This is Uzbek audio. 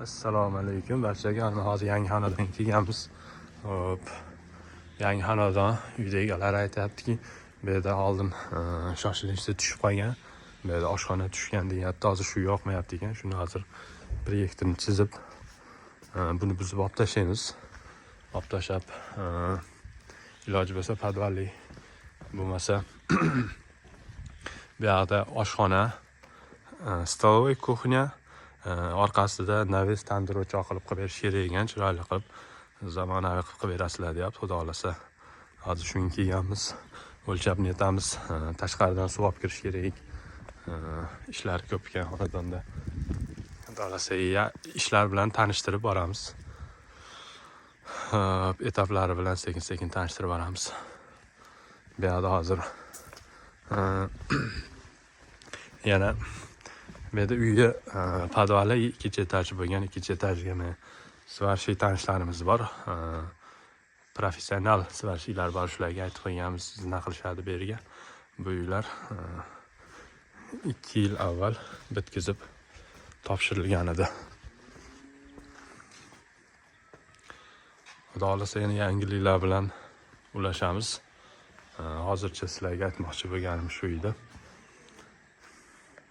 Assalomu alaykum barchaga. Hozir yangi xonadonga kelganmiz. Hop. Yangi xonadon uyda egalari aytayaptiki, bu yerda oldin shoshilinchda tushib qolgan. Bu yerda oshxona tushgan deyapti. Hozir shu yoqmayapti ekan. Shuni hozir proyektini chizib, buni buzib olib tashlaymiz. Olib tashlab, iloji bo'lsa podvalli bo'lmasa bu yoqda oshxona, stolovoy, kuxnya, orqasida naves tandir o'choq qilib berish kerak ekan, chiroyli qilib zamonaviy qilib berasizlar deyapti. Xudo xolasa hozir shunga kelganmiz. O'lchab netamiz. Tashqaridan suv olib kirish kerak. Ishlar ko'p ekan xonadonda. Xudo xolasa ishlar bilan tanishtirib boramiz. Etaplari bilan sekin-sekin tanishtirib boramiz. Bu yerda hozir yana bu yerda uyga podvali ikkinchi etaj bo'lgan. Ikkinchi etajga men svarshiy tanishlarimiz bor. Professional svarshiylar bor, shularga aytib qo'yganmiz, nima qilishadi bu yerga. Bu uylar 2 yil avval bitkizib topshirilgan edi. Xudo xolasa yana yangiliklar bilan ulashamiz. Hozircha sizlarga aytmoqchi bo'lganim shu edi.